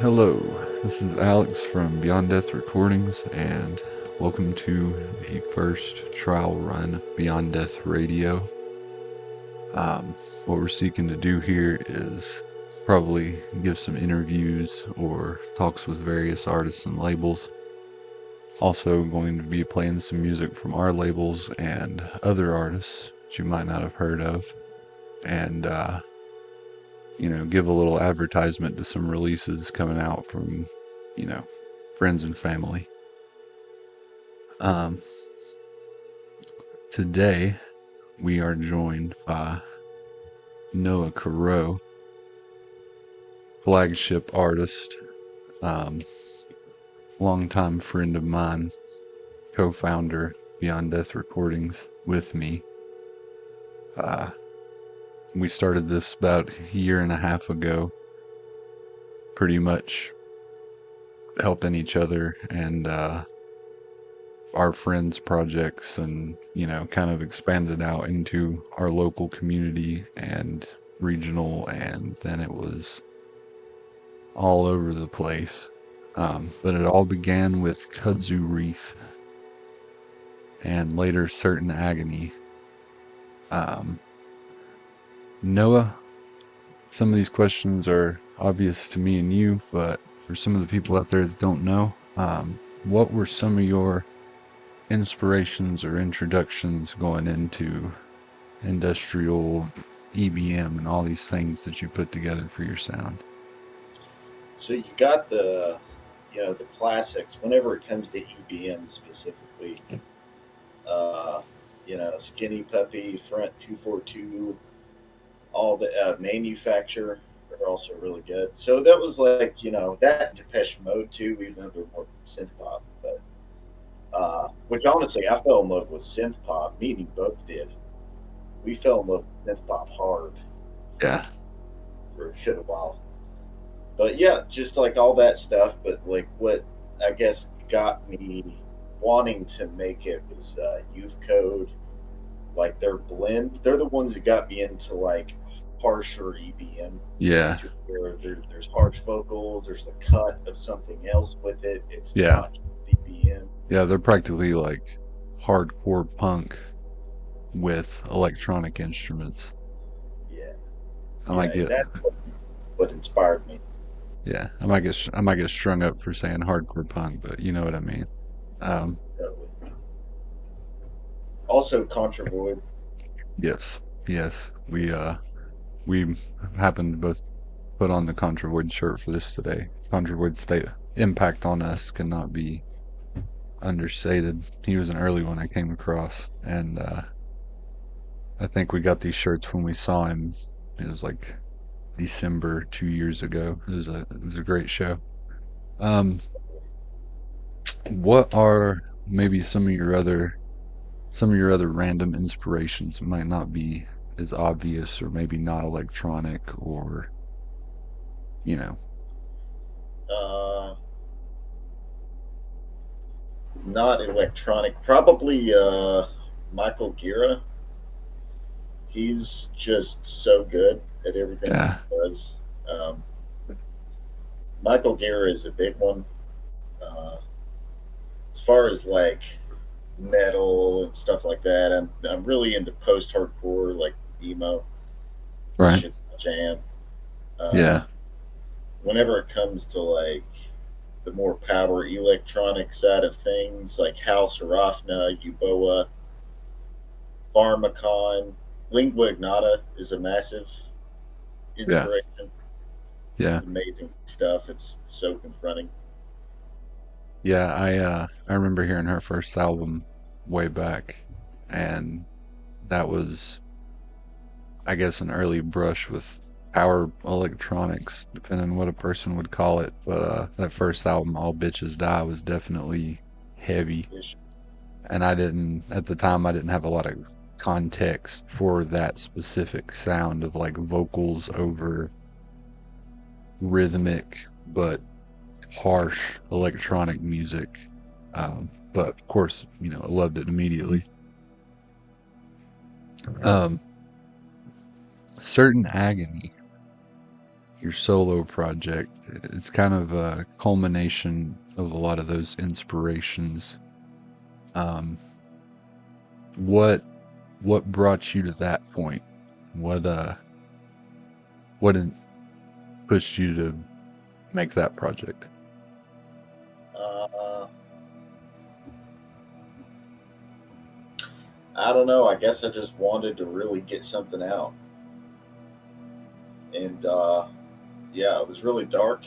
Hello, this is Alex from Beyond Death Recordings, and welcome to the first trial run of Beyond Death Radio. What we're seeking to do here is probably give some interviews or talks with various artists and labels. Also going to be playing some music from our labels and other artists that you might not have heard of, and give a little advertisement to some releases coming out from, friends and family. Today we are joined by Noah Corrow, flagship artist, longtime friend of mine, co-founder Beyond Death Recordings with me. We started this about a year and a half ago, pretty much helping each other and our friends' projects, and kind of expanded out into our local community and regional, and then it was all over the place. But it all began with Kudzu Wreath and later certain Agony. Noah, some of these questions are obvious to me and you, but for some of the people out there that don't know, what were some of your inspirations or introductions going into industrial EBM and all these things that you put together for your sound? So you got the classics whenever it comes to EBM specifically. Skinny Puppy, Front 242, all the Manufacture are also really good. So that was like, that and Depeche Mode too, even though they're more synth pop. But which honestly, I fell in love with synth pop. Me and you both did. We fell in love with synth pop hard. Yeah. For a good while. But yeah, just like all that stuff. But like what I guess got me wanting to make it was Youth Code. Like their blend, they're the ones that got me into like harsher EBM. Yeah. Where there's harsh vocals, there's the cut of something else with it. It's not EBM. Yeah, they're practically like hardcore punk with electronic instruments. Yeah. I might get that's what inspired me. Yeah, I might get strung up for saying hardcore punk, but you know what I mean. Also, Contravoid. Yes. We happened to both put on the Contravoid shirt for this today. Contravoid's impact on us cannot be understated. He was an early one I came across, and I think we got these shirts when we saw him. It was like December 2 years ago. It was a great show. What are maybe some of your other random inspirations? It might not be as obvious, or maybe not electronic, or not electronic. Probably Michael Gira. He's just so good at everything he does. Michael Gira is a big one. As far as like metal and stuff like that, I'm really into post-hardcore, like emo. Right. Jam. Yeah. Whenever it comes to like the more power electronic side of things, like House Arafna, Uboa, Pharmacon, Lingua Ignota is a massive inspiration. Yeah. Amazing stuff. It's so confronting. Yeah, I remember hearing her first album way back, and that was, I guess, an early brush with power electronics, depending on what a person would call it. But that first album, All Bitches Die, was definitely heavy. And at the time, I didn't have a lot of context for that specific sound of like vocals over rhythmic but harsh electronic music. But of course, I loved it immediately. Certain Agony your solo project. It's kind of a culmination of a lot of those inspirations. Um, what brought you to that point? What pushed you to make that project? Uh, I don't know. I guess I just wanted to really get something out, and yeah, it was really dark.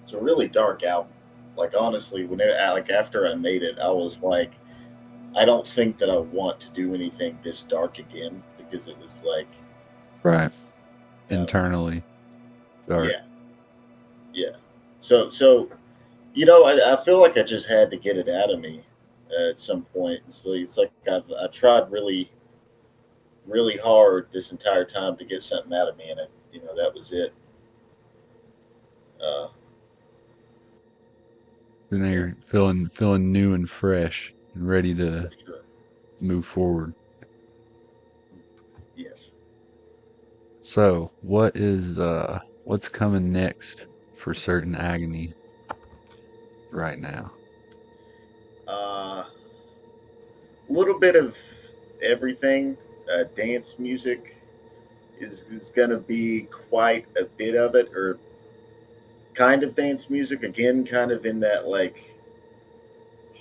It's a really dark album. Like honestly, like after I made it, I was like, I don't think that I want to do anything this dark again because it was like, Right. I don't know. Internally dark. Yeah, yeah. So you know, I feel like I just had to get it out of me at some point. So it's like I tried really hard this entire time to get something out of me, and that was it. Uh, And now yeah, you're feeling new and fresh and ready for to sure. move forward. Yes. So, what's coming next for certain Agony right now? A little bit of everything. Dance music is going to be quite a bit of it, or kind of dance music again, kind of in that like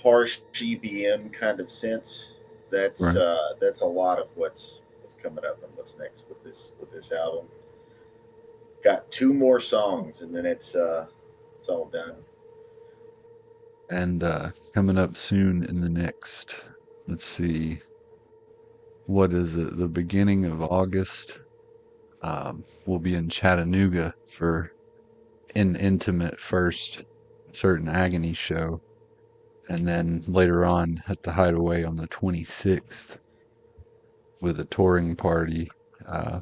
harsh GBM kind of sense. Right. That's a lot of what's coming up and what's next with this album. Got two more songs and then it's all done. And coming up soon in the next, let's see, what is it? The beginning of August. We'll be in Chattanooga for an intimate first certain Agony show. And then later on at the Hideaway on the 26th with a touring party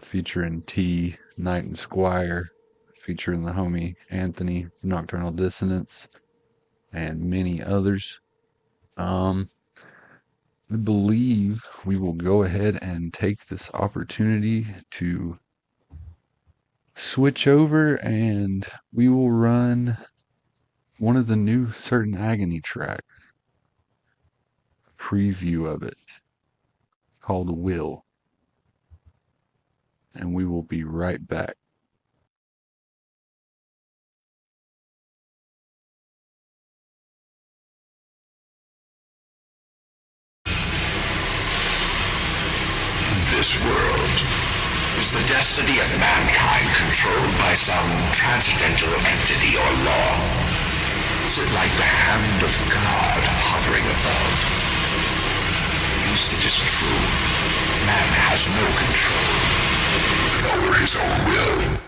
featuring T, Knight and Squire, featuring the homie Anthony, Nocturnal Dissonance, and many others. Um, I believe we will go ahead and take this opportunity to switch over and we will run one of the new Certain Agony tracks, a preview of it called Will, and we will be right back. This world is the destiny of mankind controlled by some transcendental entity or law. Is it like the hand of God hovering above? At least it is true. Man has no control even over his own will.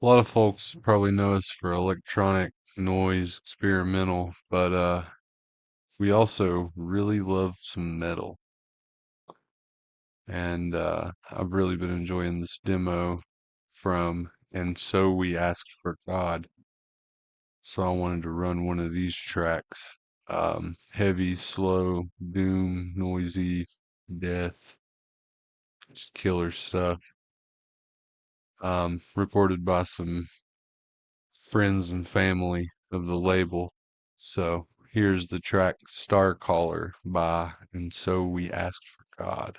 A lot of folks probably know us for electronic noise, experimental, but we also really love some metal. And I've really been enjoying this demo from And So We Asked for God. So I wanted to run one of these tracks. Heavy, slow, doom, noisy, death, just killer stuff. Recorded by some friends and family of the label. So here's the track Starcaller by And So We Asked for God.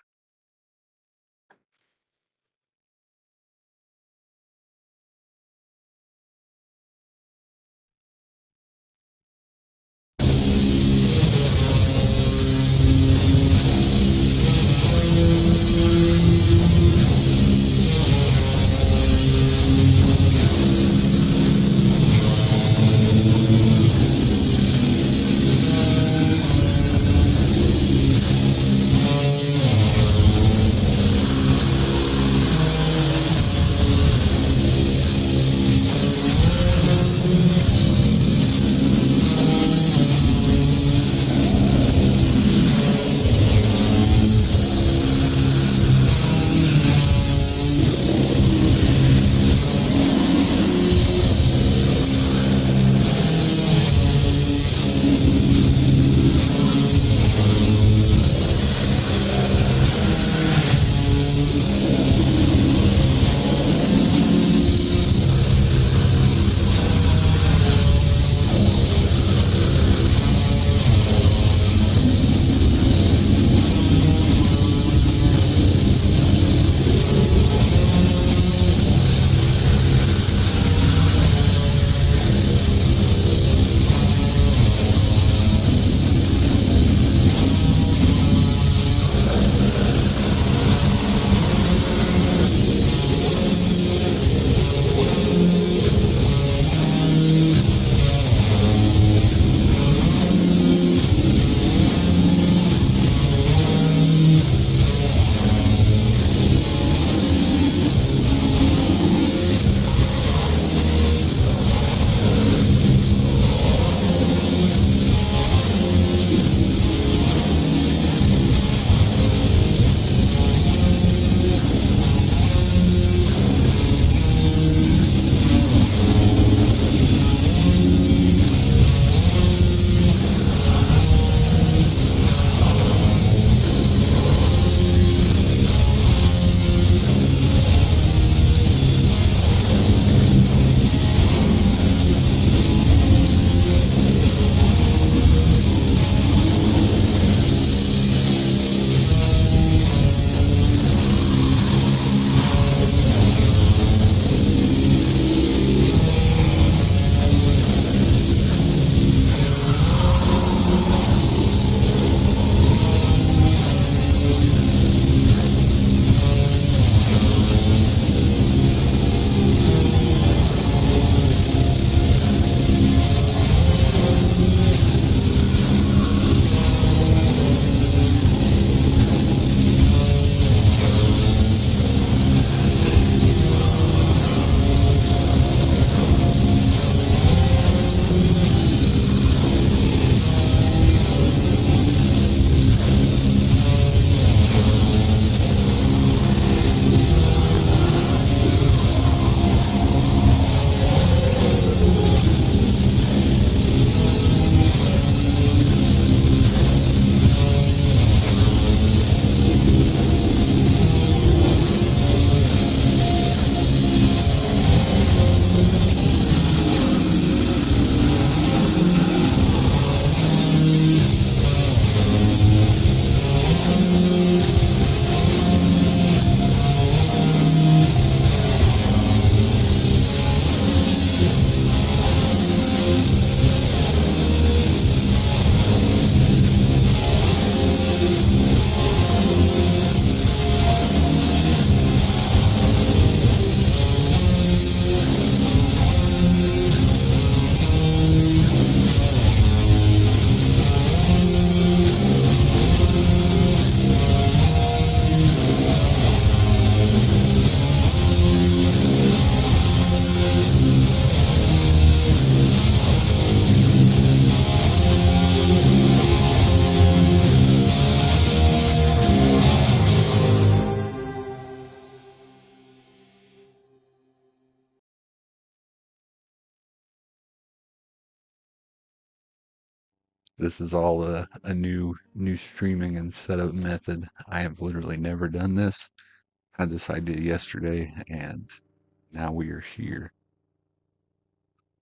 this is all a new streaming and setup method. I have literally never done this. Had this idea yesterday, and now we are here.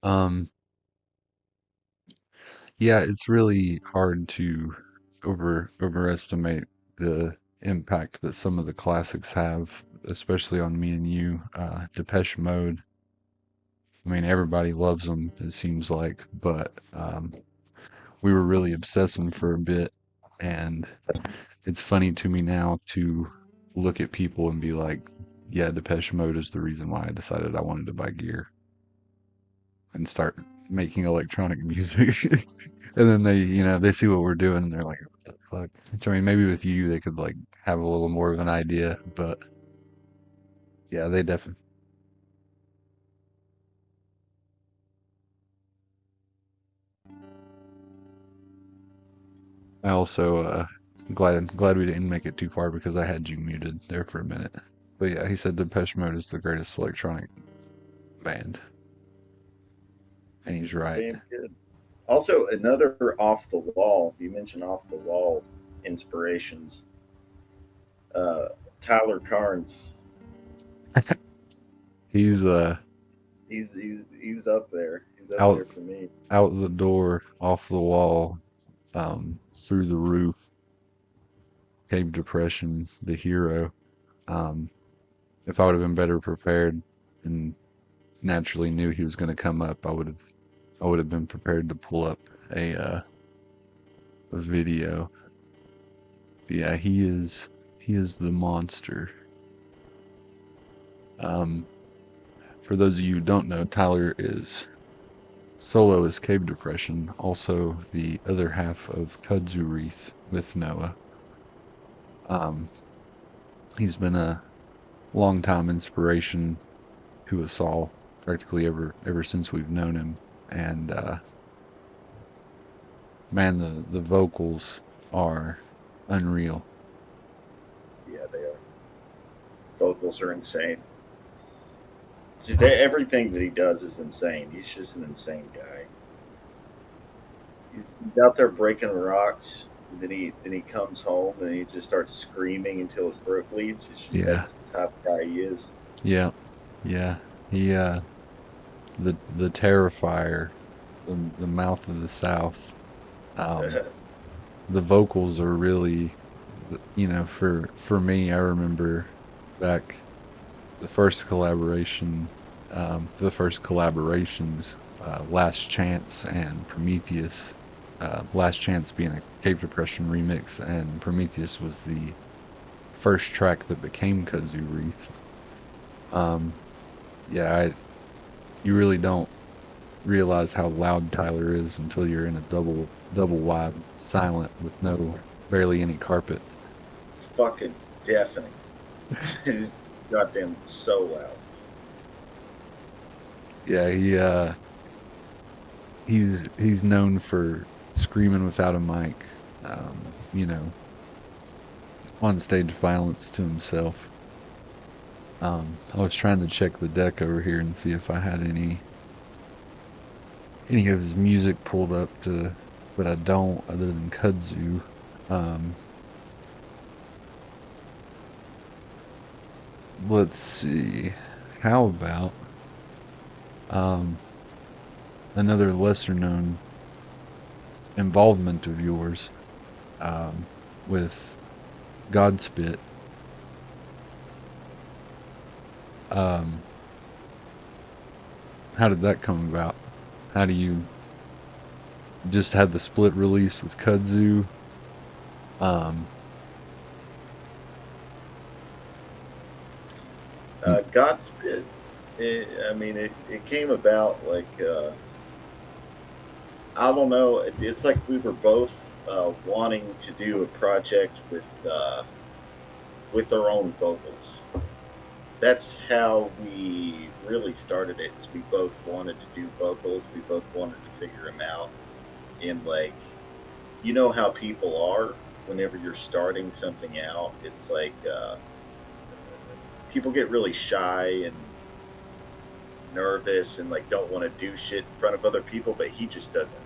Um, yeah, it's really hard to overestimate the impact that some of the classics have, especially on me and you. Depeche Mode. I mean, everybody loves them, it seems like, but we were really obsessed with them for a bit, and it's funny to me now to look at people and be like, yeah, Depeche Mode is the reason why I decided I wanted to buy gear and start making electronic music. And then they see what we're doing and they're like, what the fuck? So, I mean, maybe with you, they could like have a little more of an idea, but yeah, they definitely. I also, glad we didn't make it too far because I had you muted there for a minute. But yeah, he said Depeche Mode is the greatest electronic band. And he's right. Damn good. Also, another off the wall. You mentioned off the wall inspirations. Uh, Tyler Carnes. He's He's up there. He's up out there for me. out the door, off the wall, through the roof, Cave Depression, the hero. Um, if I would have been better prepared and naturally knew he was going to come up, I would have been prepared to pull up a video. Yeah, he is the monster. For those of you who don't know, Tyler is solo as Cave Depression, also the other half of Kudzu Wreath with Noah. He's been a long-time inspiration to us all, practically ever since we've known him. And man, the vocals are unreal. Yeah, they are. Vocals are insane. Just everything that he does is insane. He's just an insane guy. He's out there breaking rocks. Then he comes home and he just starts screaming until his throat bleeds. It's just Yeah. That's the type of guy he is. Yeah, yeah. He the Terrifier, the Mouth of the South. The vocals are really, for me, I remember back the first collaborations, Last Chance and Prometheus. Last Chance being a Cave Depression remix, and Prometheus was the first track that became Kudzu Wreath. Yeah, you really don't realize how loud Tyler is until you're in a double wide silent with barely any carpet. Fucking deafening. He's goddamn so loud. Yeah, he's known for screaming without a mic. You know, on stage violence to himself. I was trying to check the deck over here and see if I had any of his music pulled up but I don't, other than Kudzu. Let's see. How about another lesser known involvement of yours with God.spit. How did that come about? How do you just have the split release with Kudzu? God.spit. It came about like I don't know. It's like we were both wanting to do a project with our own vocals. That's how we really started it. Is we both wanted to do vocals. We both wanted to figure them out. And like, you know how people are whenever you're starting something out. It's like people get really shy and nervous and like don't want to do shit in front of other people, but he just doesn't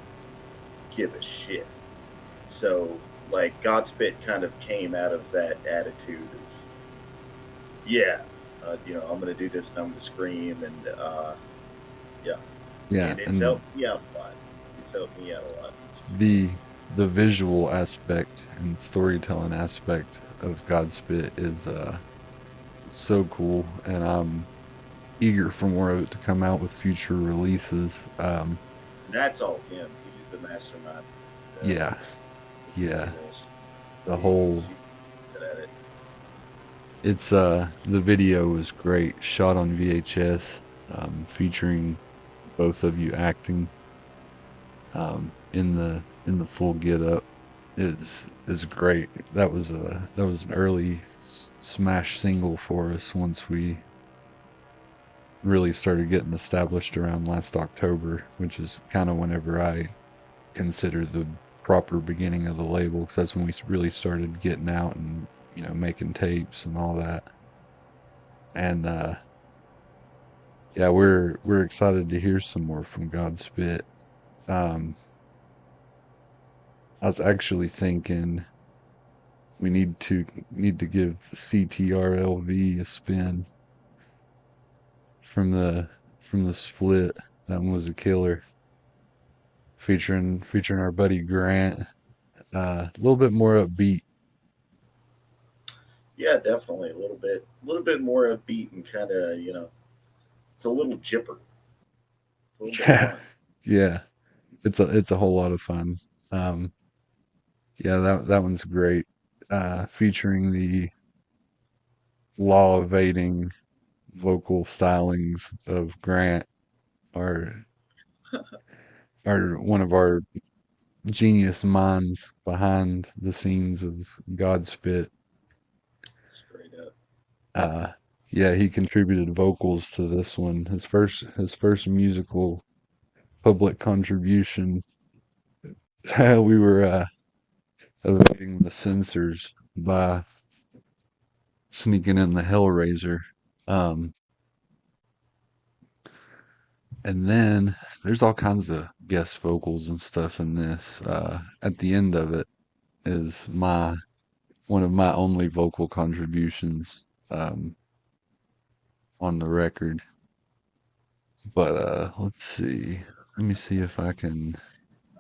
give a shit. So, like, Godspit kind of came out of that attitude of, yeah, I'm going to do this and I'm going to scream. And, yeah. Yeah, And it's and helped me out a lot. It's helped me out a lot. the the visual aspect and storytelling aspect of Godspit is so cool, and I'm eager for more of it to come out with future releases. That's all him. He's the mastermind. Yeah, yeah. Visuals. The He's whole good at it. it's the video was great, shot on VHS, featuring both of you acting in the full get up. Is great. That was an early smash single for us once we really started getting established around last October, which is kind of whenever I consider the proper beginning of the label, because that's when we really started getting out and making tapes and all that. And yeah, we're excited to hear some more from Godspit. Um, I was actually thinking we need to give CTRL-V a spin from the split. That one was a killer, featuring our buddy Grant. A little bit more upbeat. Yeah, definitely a little bit more upbeat and kind of, it's a little jipper. It's a little bit Yeah, fun. yeah. It's a whole lot of fun. Um, yeah, that one's great. Featuring the law evading vocal stylings of Grant, our one of our genius minds behind the scenes of Godspit. Straight up. Uh, yeah, he contributed vocals to this one. His first musical public contribution. We were evading the censors by sneaking in the Hellraiser. Um, and then there's all kinds of guest vocals and stuff in this. At the end of it is my one of my only vocal contributions on the record. But let's see. Let me see if I can.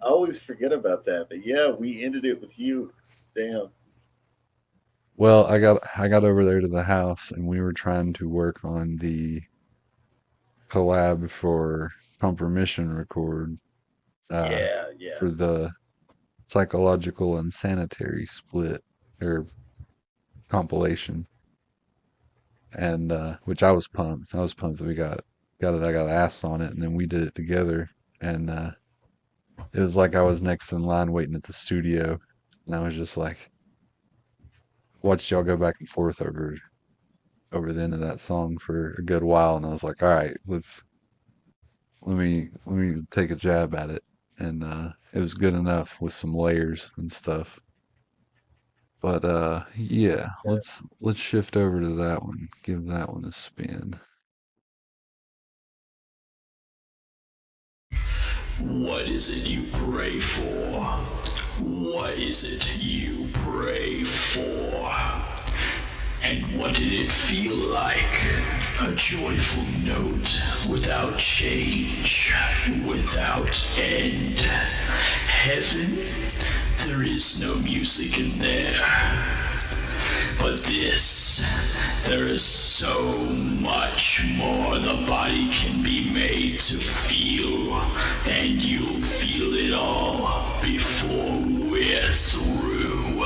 I always forget about that, but yeah, we ended it with you. Damn. Well, I got over there to the house and we were trying to work on the collab for Compromission Record uh Yeah, yeah. for the Psychological and Sanitary split or compilation. And which I was pumped. I was pumped that we got it. I got asked on it, and then we did it together. And it was like I was next in line waiting at the studio, and I was just like, watched y'all go back and forth over the end of that song for a good while, and I was like, all right, let me take a jab at it. And it was good enough with some layers and stuff. But yeah, let's shift over to that one. Give that one a spin. What is it you pray for? What is it you pray for? And what did it feel like? A joyful note without change, without end. Heaven? There is no music in there. But this, there is so much more the body can be made to feel, and you'll feel it all before we're through.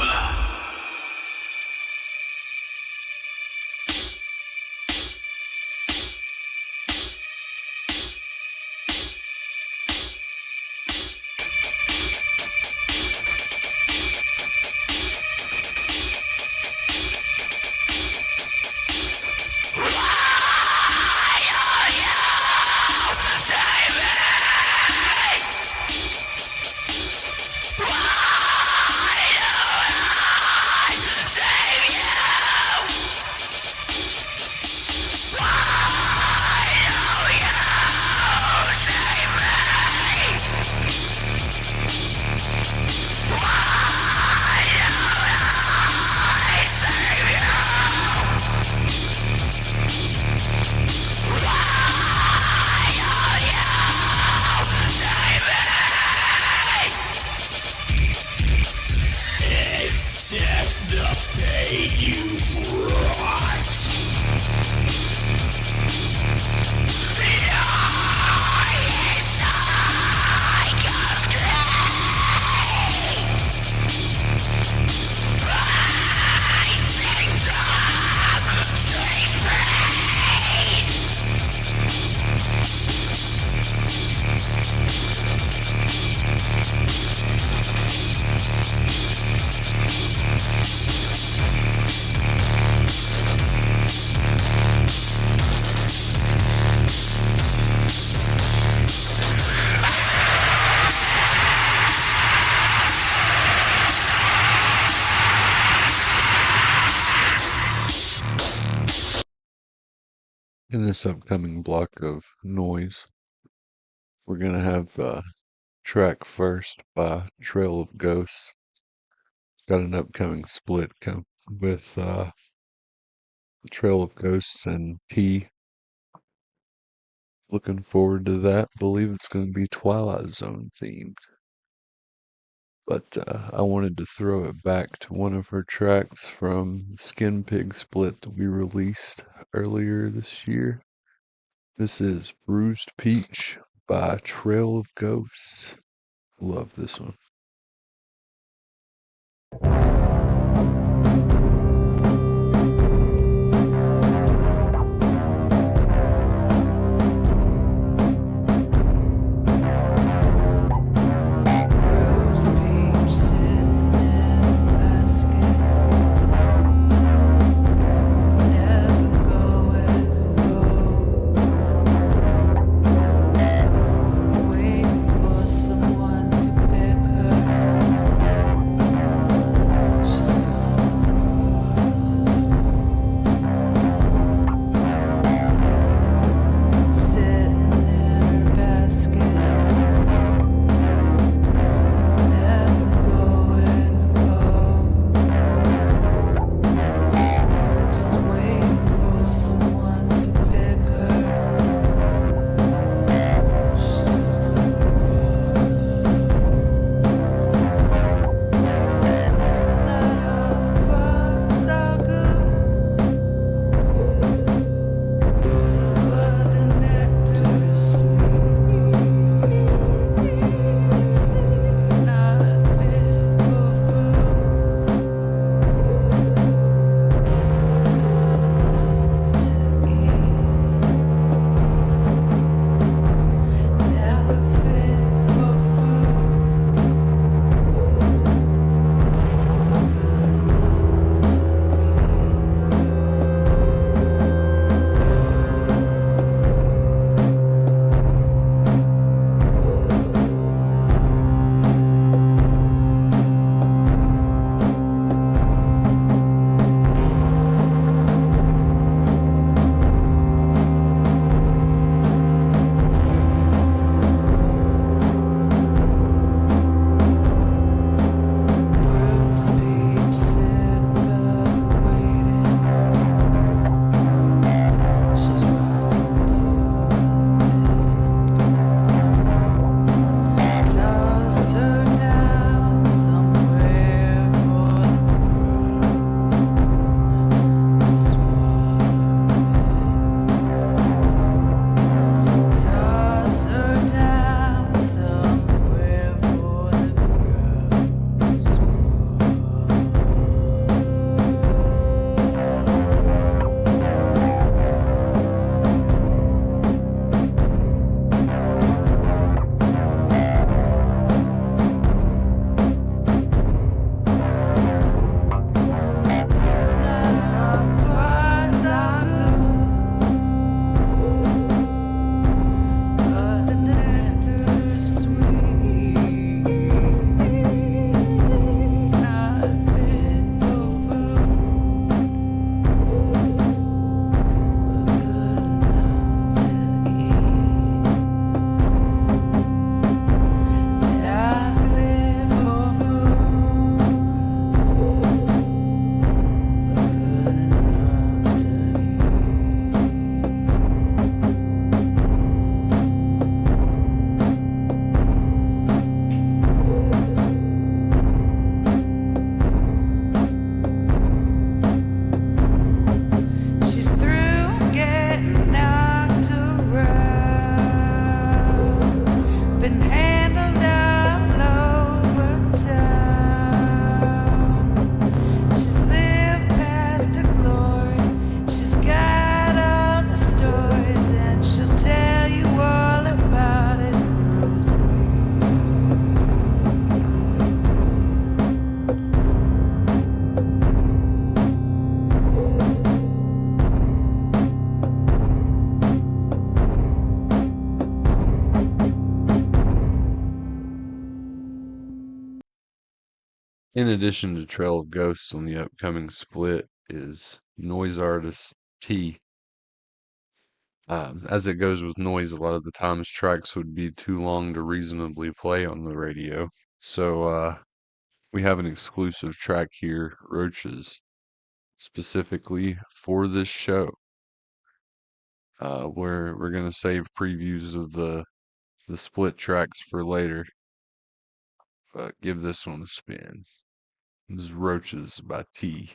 In this upcoming block of noise, we're going to have track first by Trail of Ghosts. Got an upcoming split come with Trail of Ghosts and T. Looking forward to that. Believe it's going to be Twilight Zone themed. But I wanted to throw it back to one of her tracks from the Skin Pig split that we released earlier this year. This is Bruised Peach by Trail of Ghosts. Love this one. In addition to Trail of Ghosts on the upcoming split is noise artist T. As it goes with noise, a lot of the times tracks would be too long to reasonably play on the radio. So we have an exclusive track here, Roaches, specifically for this show. Where we're gonna save previews of the split tracks for later. But give this one a spin. This is Roaches by T.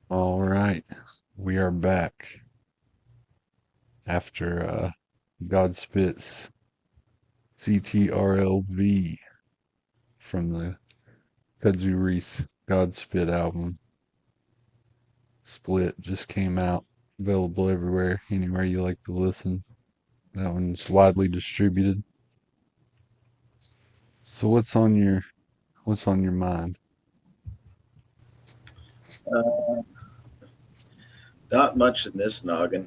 All right, we are back after God.spit's CTRL-V from the Kudzu Wreath God.spit album. Split just came out, available everywhere, anywhere you like to listen. That one's widely distributed. So what's on your mind? Uh, Not much in this noggin.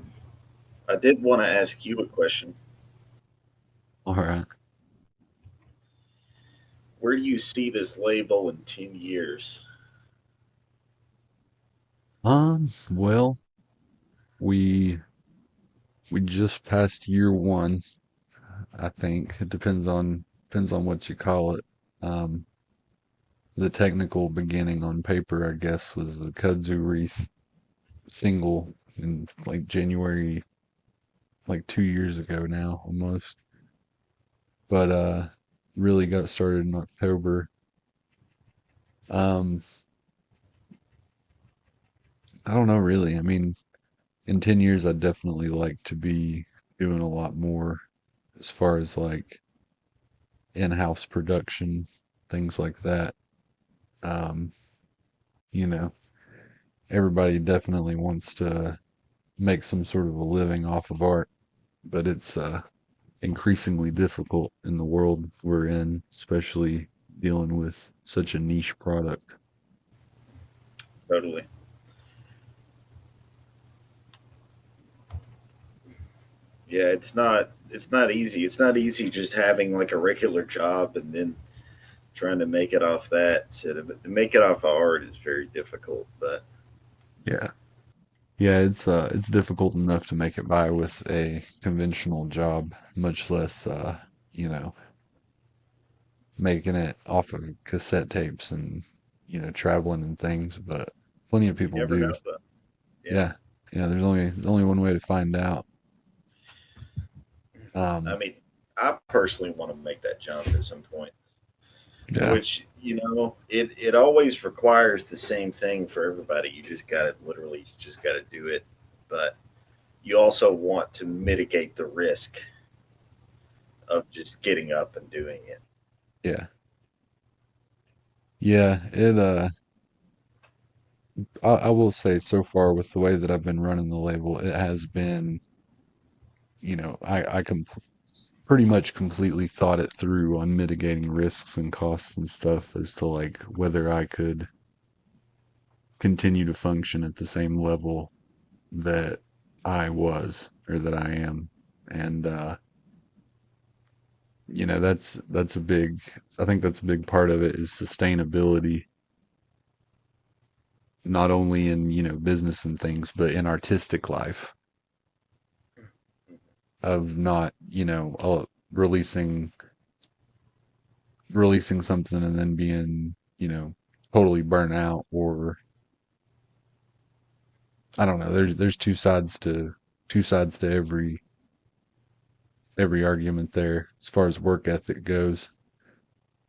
I did want to ask you a question. All right. Where do you see this label in 10 years? Well, we we just passed year one, I think. It depends on what you call it. Um, the technical beginning on paper, I guess, was the Kudzu Wreath single in like January, like 2 years ago now, almost. But really got started in October. Um, I don't know really. I mean, in 10 years, I'd definitely like to be doing a lot more as far as like in-house production, things like that. Um, you know, everybody definitely wants to make some sort of a living off of art, but it's increasingly difficult in the world we're in, especially dealing with such a niche product. Totally. Yeah, it's not easy. It's not easy just having like a regular job and then trying to make it off that. So to make it off of art is very difficult. But Yeah. Yeah, it's difficult enough to make it by with a conventional job, much less you know, making it off of cassette tapes and, traveling and things, but plenty of you people never do. know. But yeah, Yeah. Yeah, there's only one way to find out. I Um, mean, I personally want to make that jump at some point. yeah. Which it always requires the same thing for everybody. You just got to literally just got to do it, but you also want to mitigate the risk of just getting up and doing it. Yeah. Yeah, I will say so far with the way that I've been running the label, it has been, I pretty much completely thought it through on mitigating risks and costs and stuff as to like whether I could continue to function at the same level that I was or that I am. And that's a big I think that's a big part of it is sustainability, not only in, business and things, but in artistic life of not, releasing something and then being, totally burnt out or I don't know. There's two sides to every argument there as far as work ethic goes.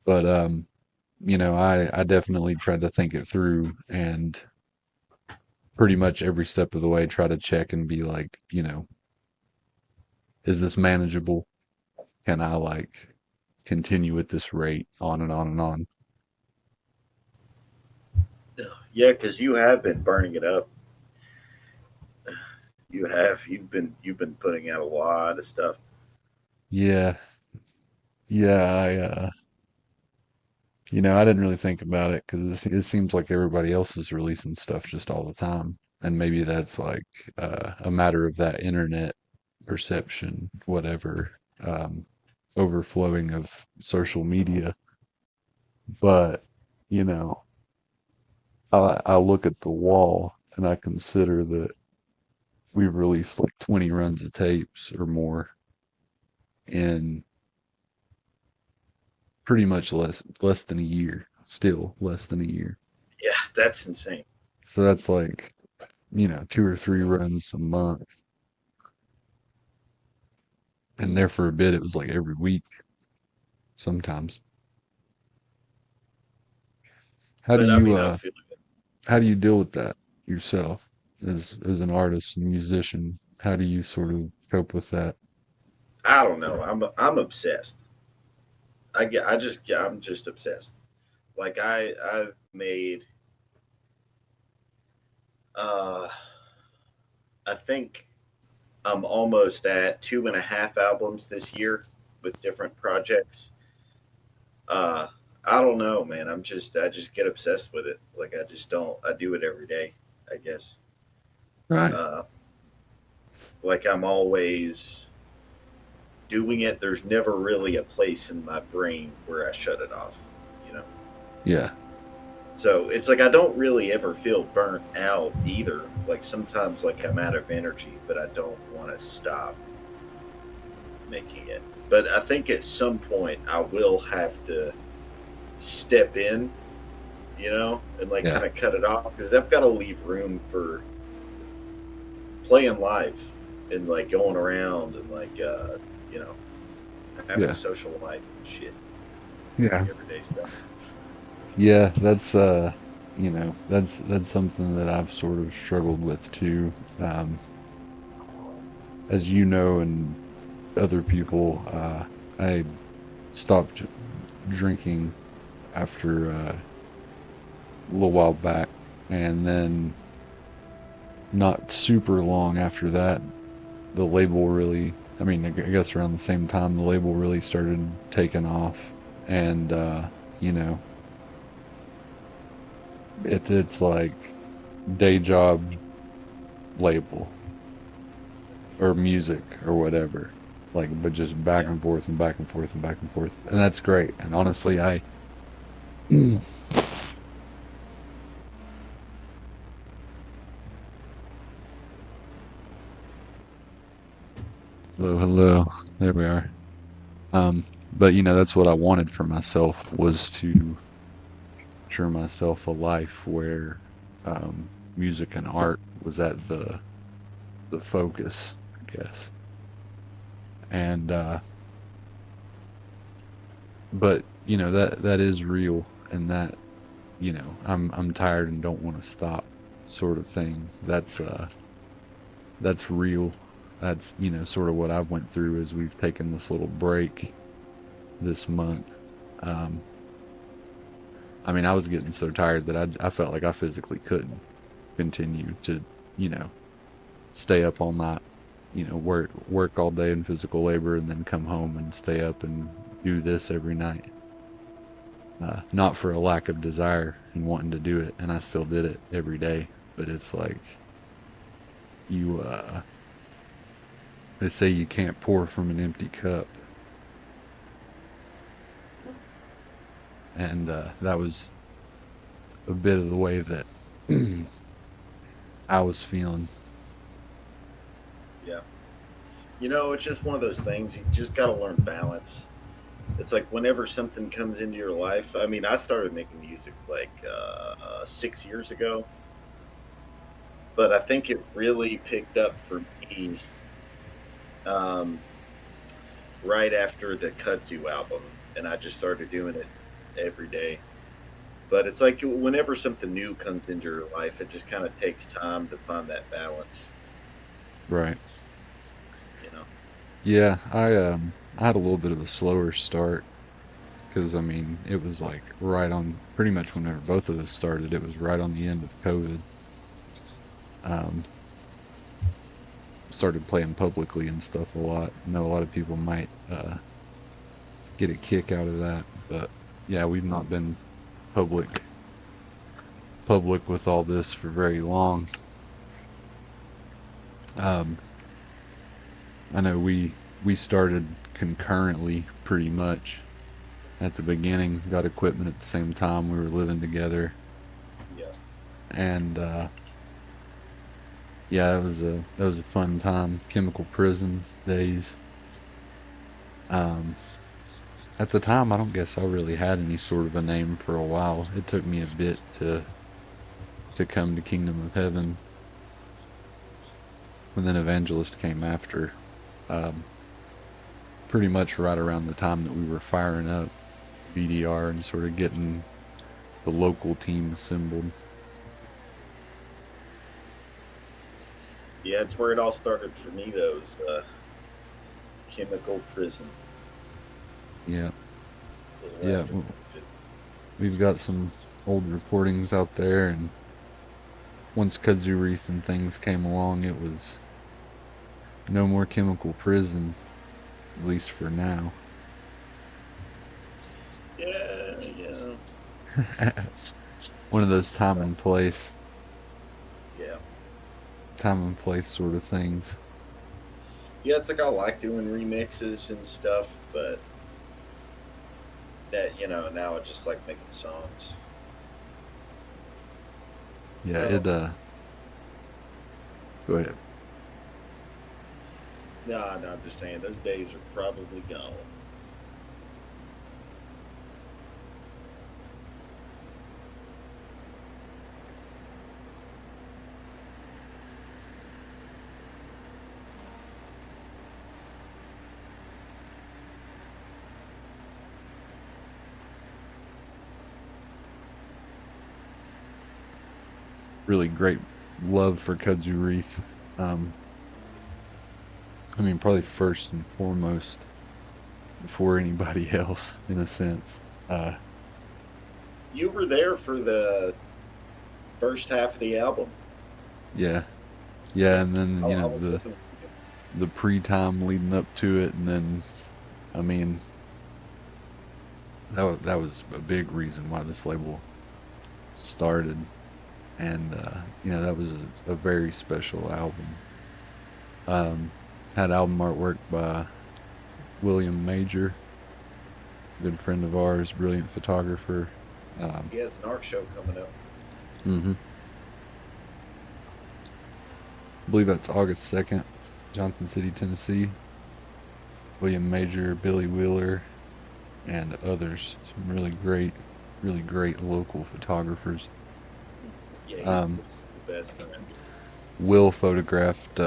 But I definitely tried to think it through and pretty much every step of the way try to check and be like, is this manageable? Can I like continue at this rate on and on and on? Yeah, because you have been burning it up. You've been putting out a lot of stuff. Yeah. Yeah, I didn't really think about it because it seems like everybody else is releasing stuff just all the time. And maybe that's like a matter of that internet perception, whatever, overflowing of social media. But, you know, I look at the wall and I consider that we've released like 20 runs of tapes or more in pretty much less than a year, still less than a year. Yeah, that's insane. So that's like, two or three runs a month. And there for a bit, it was like every week sometimes. How do But I you mean, I uh feel how do you deal with that? yourself as an artist and musician? How do you sort of cope with that? I don't know. I'm obsessed. I'm just obsessed. Like I've made uh I think I'm almost at 2.5 albums this year with different projects. Uh, I don't know, man. I just get obsessed with it. Like I just don't. I do it every day. I guess. Right. Uh, like I'm always doing it. There's never really a place in my brain where I shut it off. You know. Yeah. So it's like I don't really ever feel burnt out either. Like sometimes like I'm out of energy, but I don't want to stop making it. But I think at some point I will have to step in, you know, and like Yeah. kind of cut it off because I've got to leave room for playing live and like going around and like you know, having Yeah. a social life and shit, Yeah. everyday stuff. Yeah, that's you know, that's something that I've sort of struggled with too. Um, as you know, and other people, I stopped drinking after a little while back, and then not super long after that, the label really, I mean, I guess around the same time, the label really started taking off, and you know, it's like day job label or music or whatever, like, but just back Yeah. and forth and back and forth and back and forth, and that's great. And honestly, I hello, hello, there we are. But you know, that's what I wanted for myself, was to picture myself a life where music and art was at the focus, I guess. And but you know, that is real, and that, you know, I'm tired and don't want to stop, sort of thing. That's real. That's, you know, sort of what I've went through as we've taken this little break this month. Um, I mean, I was getting so tired that I felt like I physically couldn't continue to, you know, stay up all night, you know, work all day in physical labor and then come home and stay up and do this every night. Not for a lack of desire and wanting to do it, and I still did it every day. But it's like you, they say you can't pour from an empty cup, and that was a bit of the way that I was feeling. Yeah. You know, it's just one of those things. You just got to learn balance. It's like whenever something comes into your life. I mean, I started making music like 6 years ago, but I think it really picked up for me um, right after the Kudzu album, and I just started doing it every day. But it's like whenever something new comes into your life, it just kind of takes time to find that balance, Right. you know. Yeah, I had a little bit of a slower start because I mean, it was like right on, pretty much whenever both of us started, it was right on the end of COVID. Um, Started playing publicly and stuff a lot. I know a lot of people might get a kick out of that, but yeah, we've not been public with all this for very long. Um, I know we started concurrently pretty much at the beginning, got equipment at the same time. We were living together, Yeah. and yeah, that was a fun time. Chemical prison days. Um, at the time, I don't guess I really had any sort of a name for a while. It took me a bit to come to Kingdom of Heaven, and then Evangelist came after. Um, Pretty much right around the time that we were firing up BDR and sort of getting the local team assembled. Yeah, it's where it all started for me, though, was Chemical Prison. Yeah, A little yeah. after. We've got some old recordings out there, and once Kudzu Wreath and things came along, it was no more Chemical Prison, at least for now. Yeah, yeah. One of those Yeah. time and place sort of things. Yeah, it's like I like doing remixes and stuff, but that, now I just like making songs. Yeah, Oh, go ahead. no, I'm just saying, those days are probably gone. Really great love for Kudzu Wreath. I mean, probably first and foremost, before anybody else, in a sense. You were there for the first half of the album. Yeah, yeah, Yeah, and then I was listening. the pre-time leading up to it, and then, I mean, that was a big reason why this label started, and that was a very special album. Had album artwork by William Major, good friend of ours, brilliant photographer. He has an art show coming up. Mm-hmm. I believe that's August 2nd, Johnson City, Tennessee. William Major, Billy Wheeler, and others. Some really great local photographers. Yeah, he's the best friend. Will photographed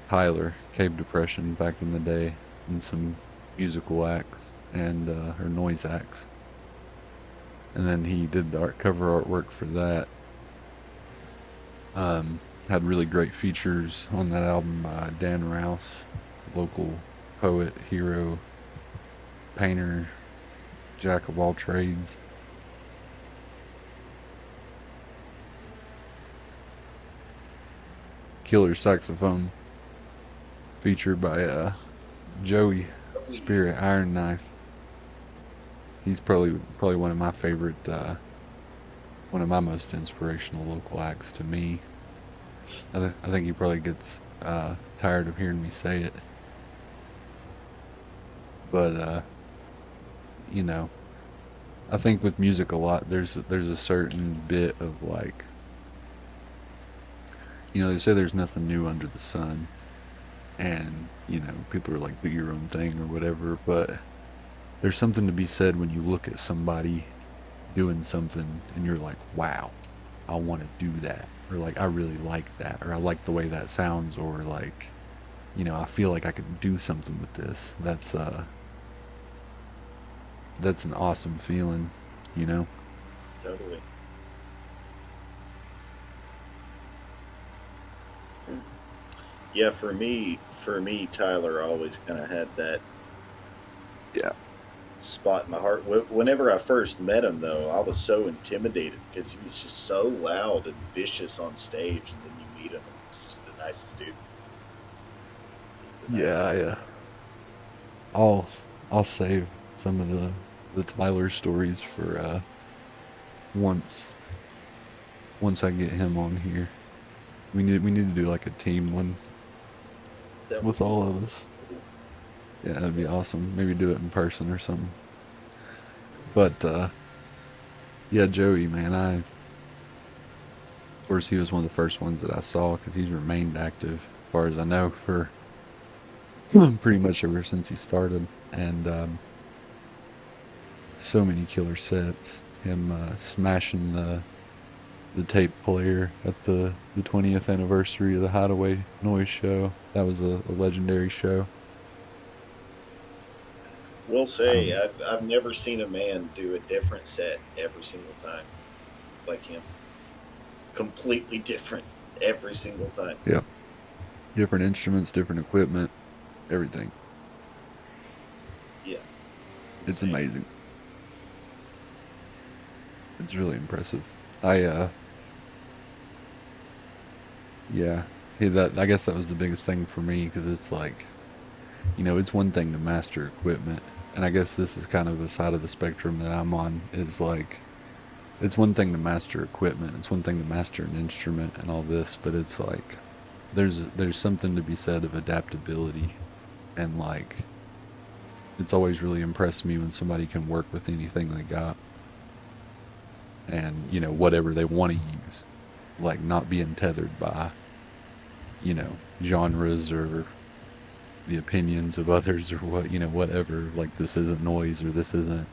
Tyler, Cave Depression, back in the day, and some musical acts and or noise acts. And then he did the cover artwork for that. Had really great features on that album by Dan Rouse, local poet, hero, painter, jack of all trades. Killer saxophone featured by Joey Spirit Iron Knife. He's probably one of my favorite, one of my most inspirational local acts to me. I think he probably gets tired of hearing me say it, but I think with music a lot, there's a certain bit of like, they say there's nothing new under the sun, and people are like, do your own thing or whatever, but there's something to be said when you look at somebody doing something and you're like, wow, I want to do that, or like, I really like that, or I like the way that sounds, or like, I feel like I could do something with this. That's an awesome feeling, you know? Totally. Yeah, for me, Tyler always kind of had that Yeah. spot in my heart. Whenever I first met him, though, I was so intimidated because he was just so loud and vicious on stage, and then you meet him, and he's just the nicest dude. Yeah, yeah. I'll save some of the Tyler stories for once I get him on here. We need to do like a team one with all of us. Yeah, that'd be awesome. Maybe do it in person or something. But yeah, Joey, man, of course he was one of the first ones that I saw because he's remained active, as far as I know, for pretty much ever since he started, and so many killer sets. Him smashing the tape player at the 20th anniversary of the Hideaway Noise show. That was a legendary show. Will say I've never seen a man do a different set every single time like him. Completely different. every single time. Yeah. Different instruments, different equipment, everything. Yeah, It's insane. amazing. It's really impressive. I yeah. Hey, that I guess that was the biggest thing for me because it's like, it's one thing to master equipment, and I guess this is kind of a side of the spectrum that I'm on, is like it's one thing to master equipment, it's one thing to master an instrument and all this, but it's like there's something to be said of adaptability, and like it's always really impressed me when somebody can work with anything they got, and whatever they want to use, like not being tethered by genres or the opinions of others or whatever, like this isn't noise or this isn't,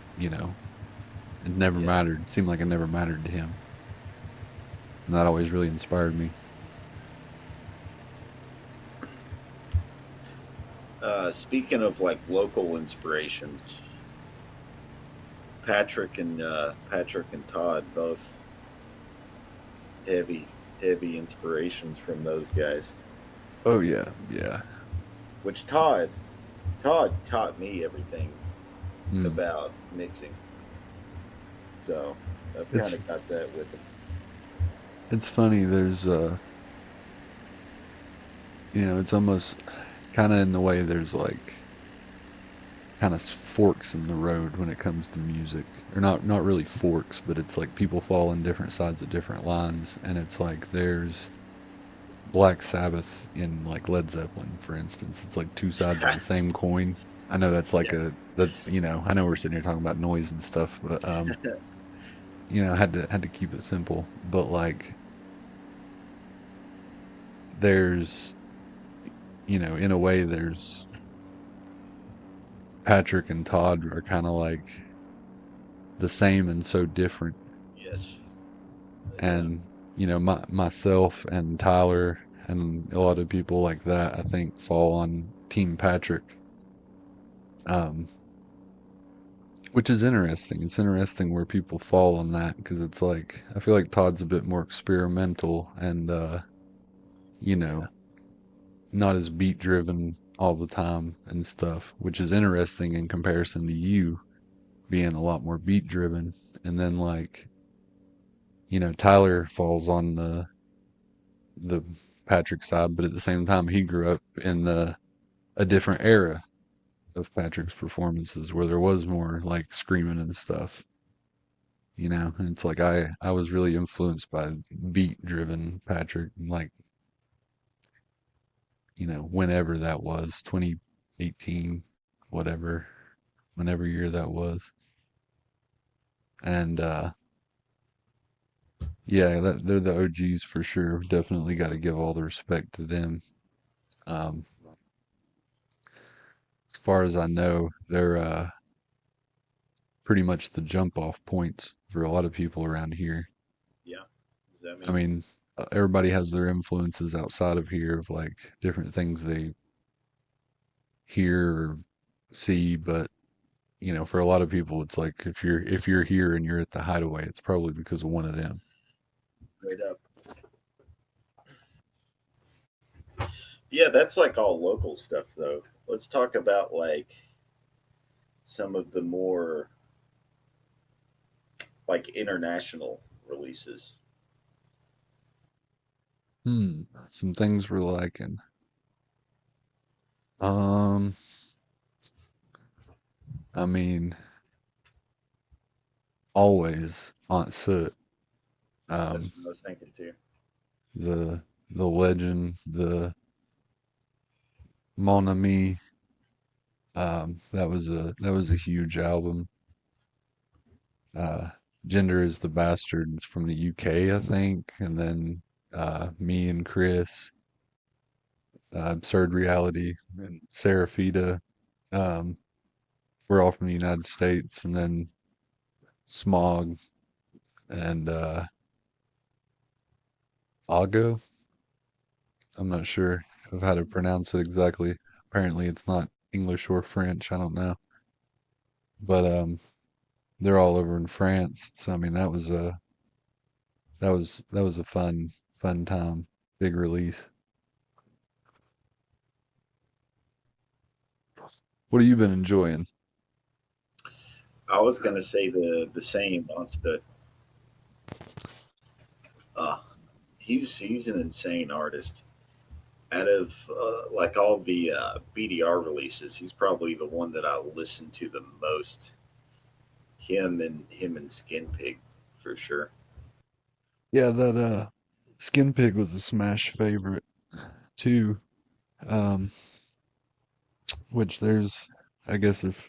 it never Yeah. mattered. It seemed like it never mattered to him, and that always really inspired me. Speaking of like local inspirations, Patrick and Todd both heavy heavy inspirations from those guys. Oh yeah, yeah. Which Todd taught me everything Mm. about mixing. So I've kind it's of got that with him. it's funny, there's it's almost kind of in the way there's like kind of forks in the road when it comes to music, or not really forks, but it's like people fall on different sides of different lines, and it's like there's Black Sabbath in like Led Zeppelin, for instance. It's like two sides of the same coin. I know that's like Yeah, I know we're sitting here talking about noise and stuff, but had to keep it simple. But like there's, in a way there's Patrick and Todd are kind of like the same and so different. yes, yeah, And, myself and Tyler and a lot of people like that, I think fall on Team Patrick. Um, Which is interesting. It's interesting where people fall on that because it's like I feel like Todd's a bit more experimental and you yeah, know, not as beat driven all the time and stuff, which is interesting in comparison to you being a lot more beat driven. And then like, Tyler falls on the Patrick side, but at the same time he grew up in the a different era of Patrick's performances where there was more like screaming and stuff. And it's like I was really influenced by beat driven Patrick, like, whenever that was, 2018, whatever, whenever year that was. And yeah, they're the OGs for sure. Definitely got to give all the respect to them. Um, as far as I know, they're pretty much the jump off points for a lot of people around here. yeah. Does that I mean? mean, everybody has their influences outside of here of like different things they hear or see, but for a lot of people, it's like if you're here and you're at the Hideaway, it's probably because of one of them. Straight up. Yeah, that's like all local stuff though. Let's talk about like some of the more like international releases. Some things we're liking. Um, I mean, always Auntsoot. That's Um, what I was thinking too. the legend, the Mon Ami. That was a huge album. Uh, Gender is the Bastard is from the UK, I think, and then me and Chris, Absurd Reality, and Serafita. Um, we're all from the United States, and then Smog and Ago. I'm not sure of how to pronounce it exactly. Apparently, it's not English or French. I don't know, but they're all over in France. So I mean, that was a fun time. big release. What have you been enjoying? I was gonna say the same. Auntsoot. Uh, he's an insane artist. Out of like all the BDR releases, he's probably the one that I listen to the most. Him and Skin Pig, for sure. Yeah, that Skin Pig was a smash favorite too. Um, which there's, I guess if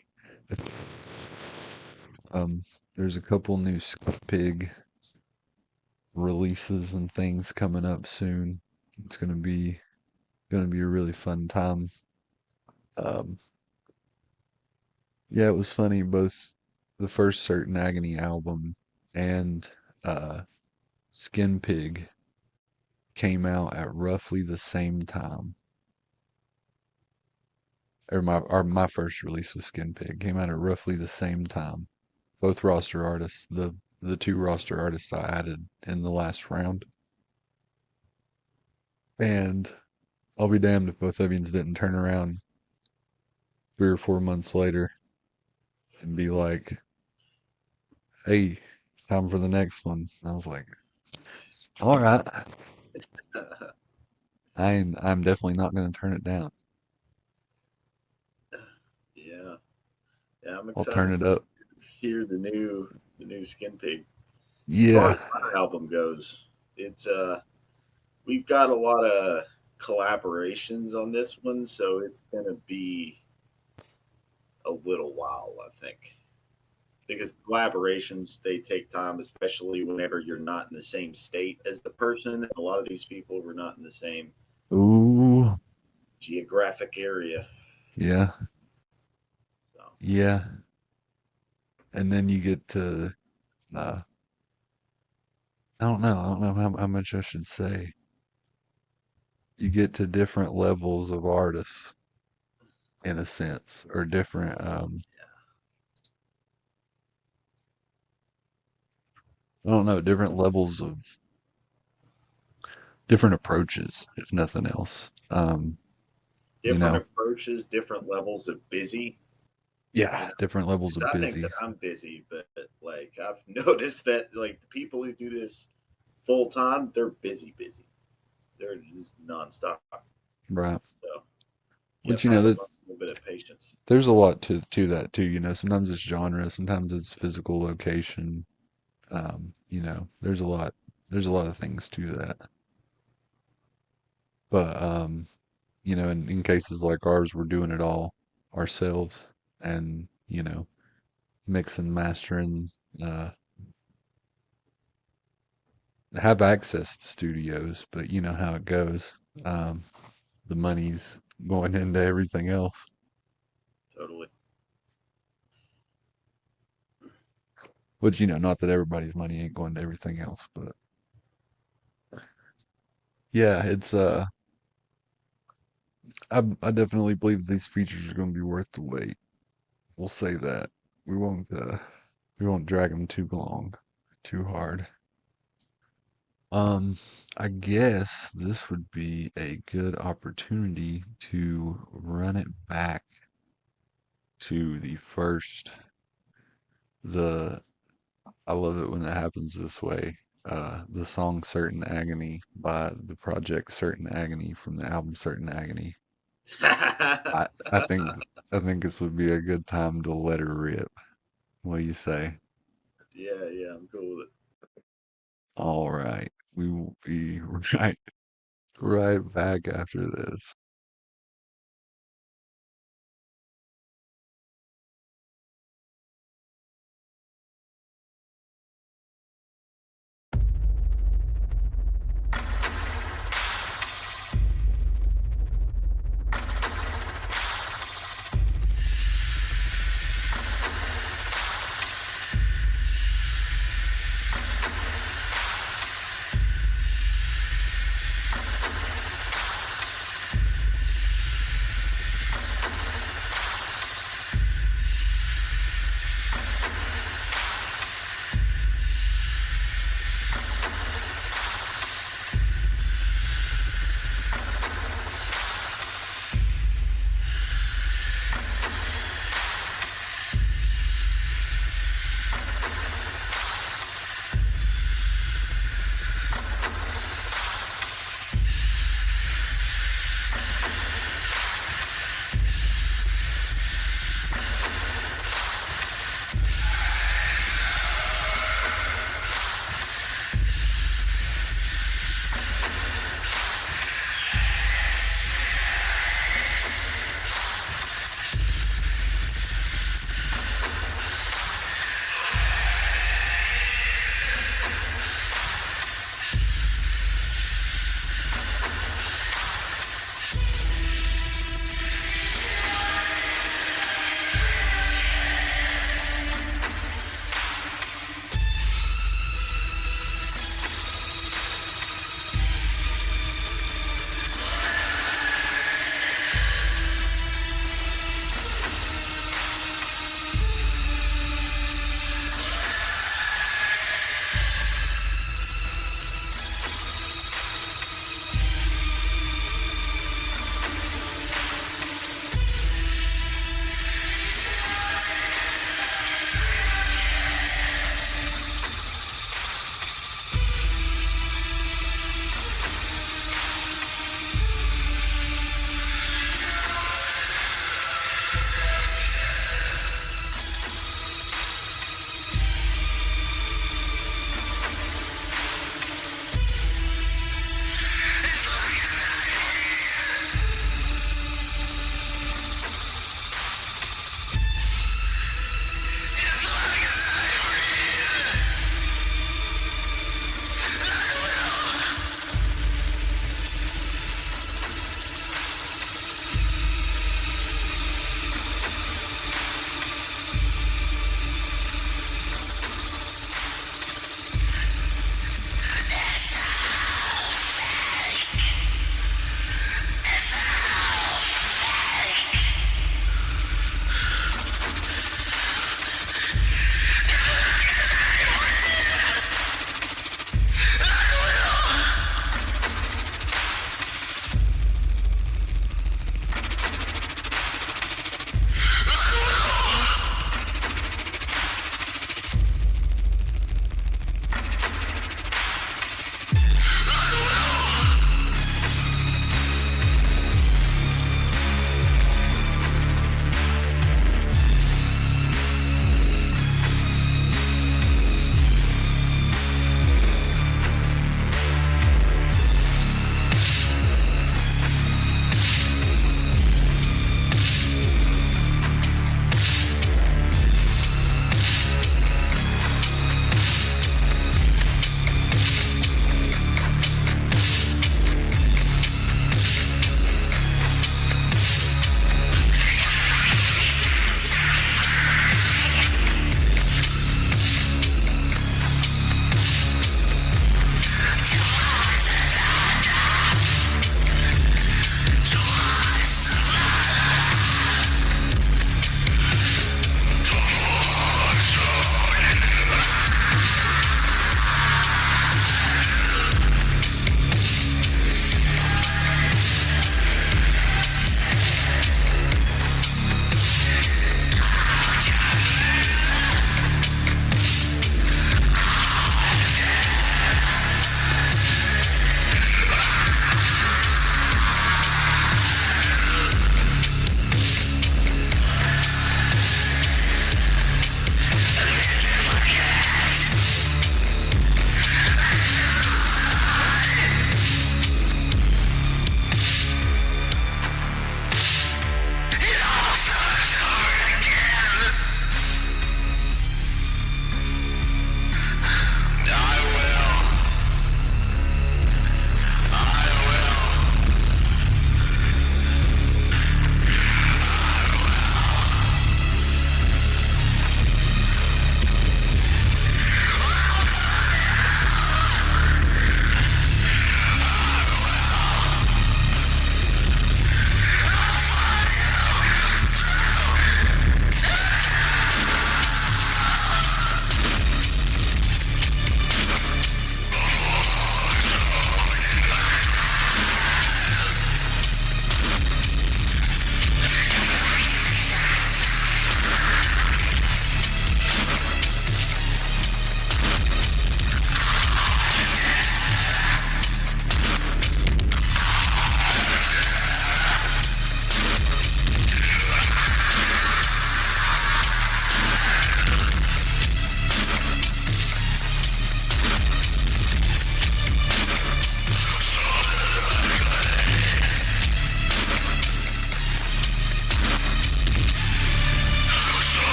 there's a couple new Skin Pig releases and things coming up soon. It's gonna be a really fun time. Um, yeah, it was funny. Both the first Certain Agony album and uh, Skin Pig came out at roughly the same time. Or my first release with Skin Pig came out at roughly the same time. Both roster artists, the two roster artists I added in the last round. And I'll be damned if both of you didn't turn around 3 or 4 months later and be like, "Hey, time for the next one." And I was like, "All right, I'm definitely not going to turn it down. Yeah, yeah, I'm I'll turn excited it up." to hear the new Skin Pig. As far Yeah, as my album goes, it's we've got a lot of collaborations on this one, so it's gonna be a little while, I think. Because collaborations they take time, especially whenever you're not in the same state as the person. A lot of these people were not in the same ooh, geographic area. yeah, So yeah. And then you get to, uh, I don't know how much I should say. You get to different levels of artists in a sense, or different, I don't know, different levels of different approaches, if nothing else. You different know, approaches, different levels of busy. yeah, different levels 'Cause of I think busy, that I'm busy, but like I've noticed that like the people who do this full time, they're busy, busy. They're just nonstop. right? So you Which have to have a that little bit of patience. there's a lot to that too. Sometimes it's genre, sometimes it's physical location. There's a lot of things to that. But in cases like ours, we're doing it all ourselves, and mixing, mastering, uh, have access to studios, but you know how it goes. Um, the money's going into everything else. Totally. Which, not that everybody's money ain't going to everything else, but yeah, I definitely believe these features are going to be worth the wait. We'll say that. We won't drag them too long, too hard. Um, I guess this would be a good opportunity to run it back to the I love it when it happens this way. The song Certain Agony by the project Certain Agony from the album Certain Agony. I I think I think this would be a good time to let her rip. What do you say? Yeah, yeah, I'm cool with it. All right. We will be right back after this.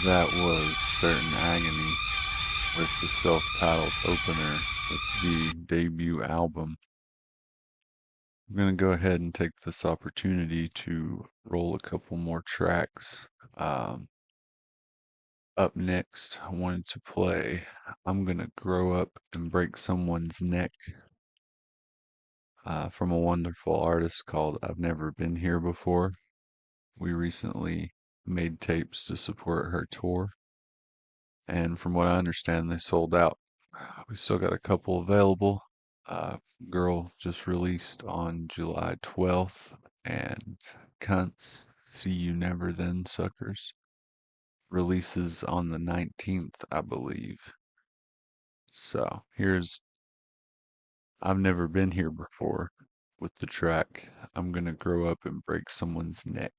That was certain Agony with the self-titled opener with the debut album. I'm going to go ahead and take this opportunity to roll a couple more tracks. Up next, I wanted to play I'm Gonna Grow Up and Break Someone's Neck from a wonderful artist called I've Never Been Here Before. We recently made tapes to support her tour, and from what I understand, they sold out. We still got a couple available. Girl just released on July 12th, and Cunts, See You Never Then Suckers releases on the 19th, I believe. So here's I've Never Been Here Before with the track I'm Gonna Grow Up and Break Someone's Neck.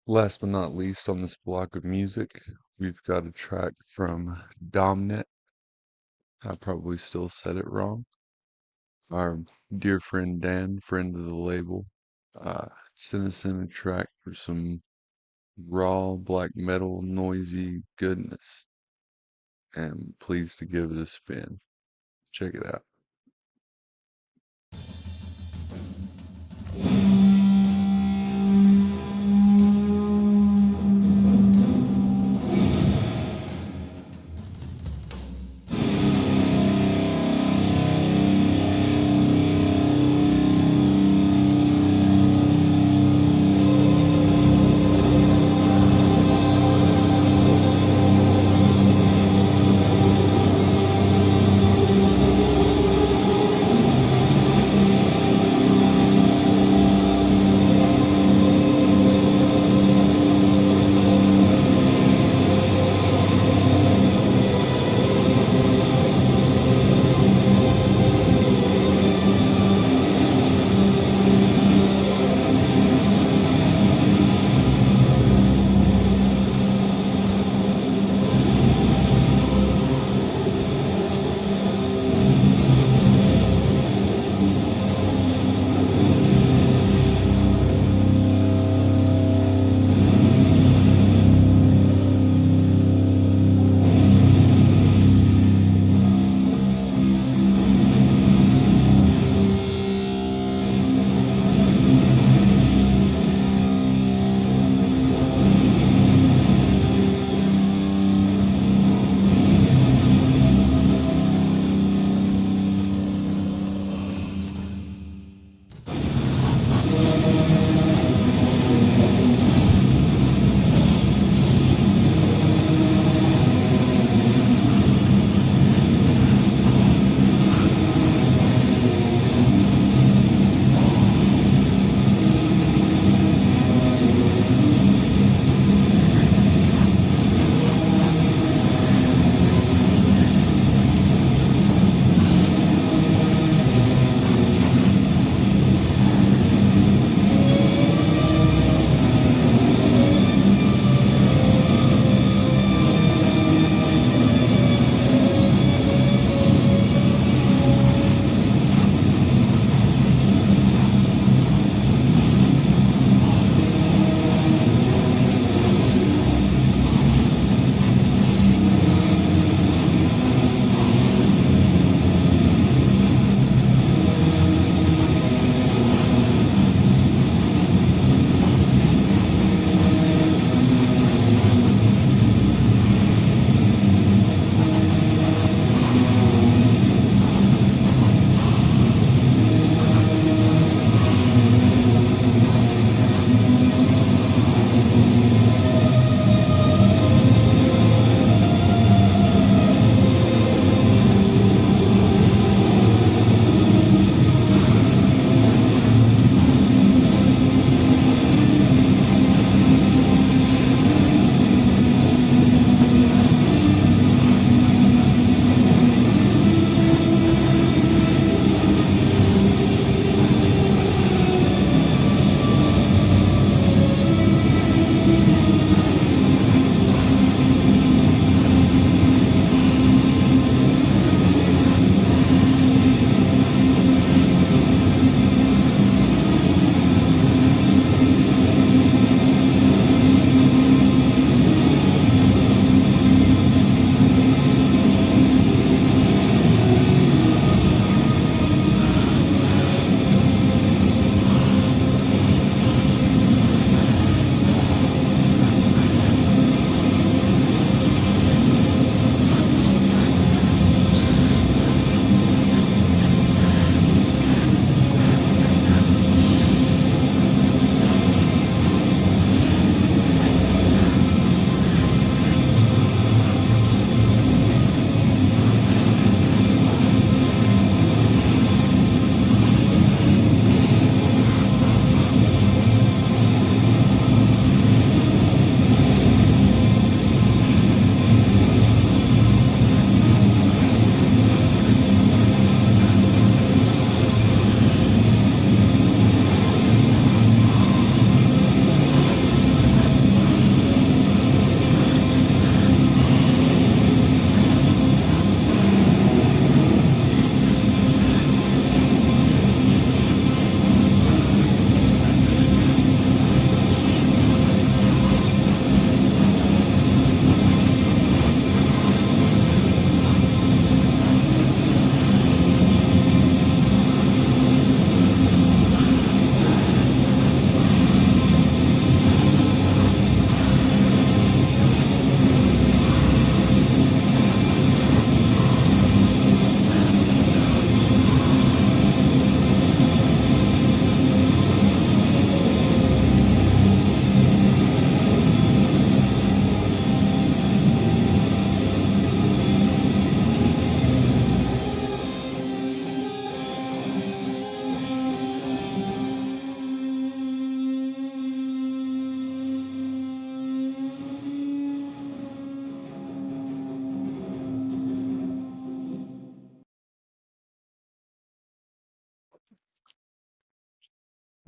Last but not least on this block of music, we've got a track from Domnet. I probably still said it wrong. Our dear friend Dan, friend of the label, sent us in a track for some raw black metal noisy goodness. And pleased to give it a spin. Check it out.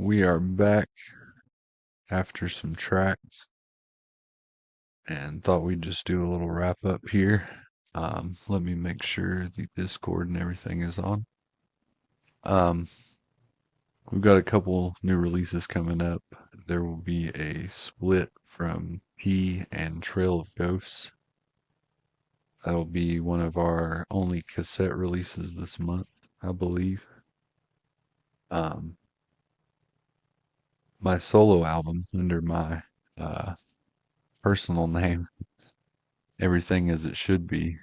we are back after some tracks and thought we'd just do a little wrap up here. Let me make sure the Discord and everything is on. We've got a couple new releases coming up. There will be a split from P and Trail of Ghosts. That'll be one of our only cassette releases this month, I believe. My solo album under my personal name, Everything as It Should Be,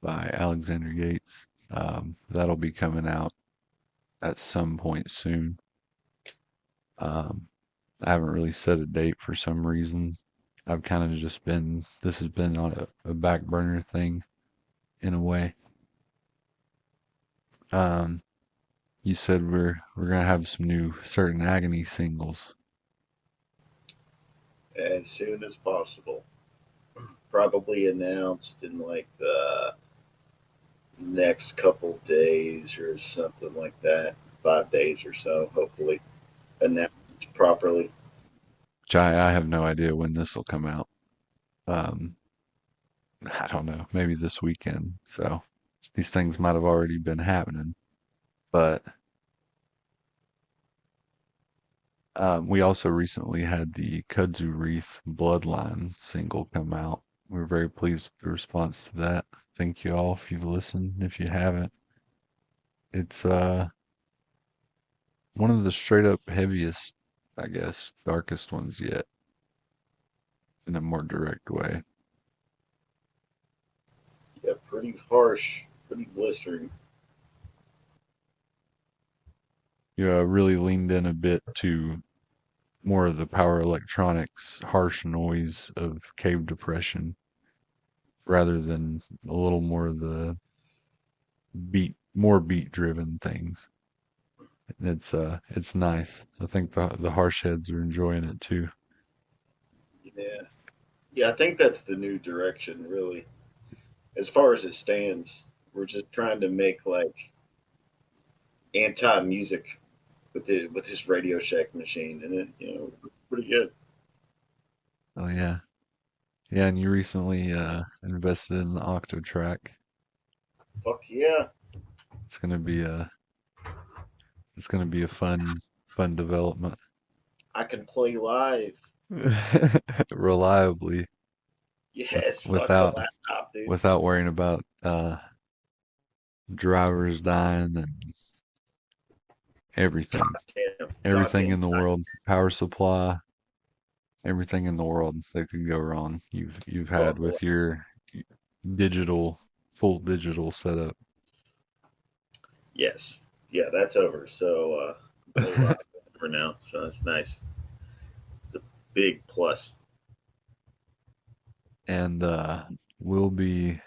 by Alexander Yates. That'll be coming out at some point soon. I haven't really set a date for some reason. I've kind of just been, this has been on a back burner thing in a way. You said we're gonna have some new Certain Agony singles. As soon as possible. Probably announced in like the next couple days or something like that. 5 days or so, hopefully announced properly. Which I have no idea when this will come out. I don't know, maybe this weekend. So these things might have already been happening. But we also recently had the Kudzu Wreath Bloodline single come out. We're very pleased with the response to that. Thank you all if you've listened. If you haven't, it's one of the straight up heaviest, I guess, darkest ones yet, in a more direct way. Yeah, pretty harsh, pretty blistering. You really leaned in a bit to more of the power electronics, harsh noise of Cave Depression, rather than a little more of the more beat driven things. It's nice. I think the harsh heads are enjoying it too. Yeah. Yeah, I think that's the new direction, really. As far as it stands, we're just trying to make like anti music with this Radio Shack machine, and it pretty good. Oh yeah. Yeah, and you recently invested in the Octo track. Fuck yeah. It's gonna be a fun development. I can play live. Reliably Yes, fuck the without laptop, dude. without worrying about drivers dying and everything. Damn, Everything goddamn. in the world, power supply, everything in the world that could go wrong. You've had with your full digital setup. Yes. Yeah, that's over. So no live for now. So that's nice. It's a big plus. And we'll be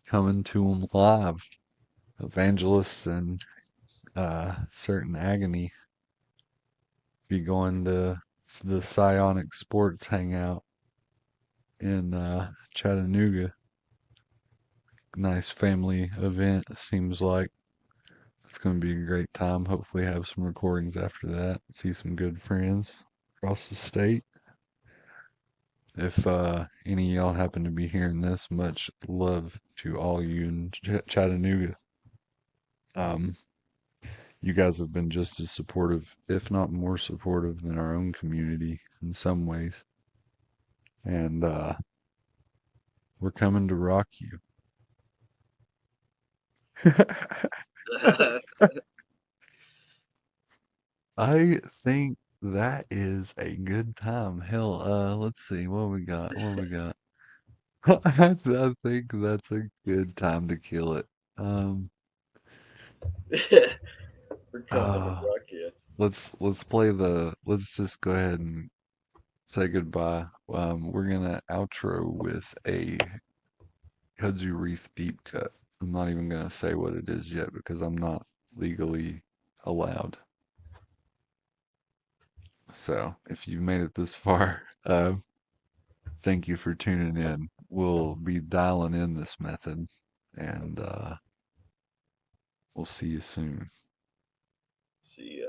coming to them live. Evangelists and Certain Agony be going to the Psionic Sports Hangout in Chattanooga. Nice family event, it seems like. It's going to be a great time. Hopefully have some recordings after that. See some good friends across the state. If any of y'all happen to be hearing this, much love to all you in Chattanooga. You guys have been just as supportive, if not more supportive, than our own community in some ways. And we're coming to rock you. I think that is a good time. Hell, let's see what we got. What we got? I think that's a good time to kill it. We're coming to Uh, rock you. let's just go ahead and say goodbye. We're gonna outro with a Kudzu Wreath deep cut. I'm not even gonna say what it is yet because I'm not legally allowed. So if you've made it this far, thank you for tuning in. We'll be dialing in this method, and we'll see you soon. See ya.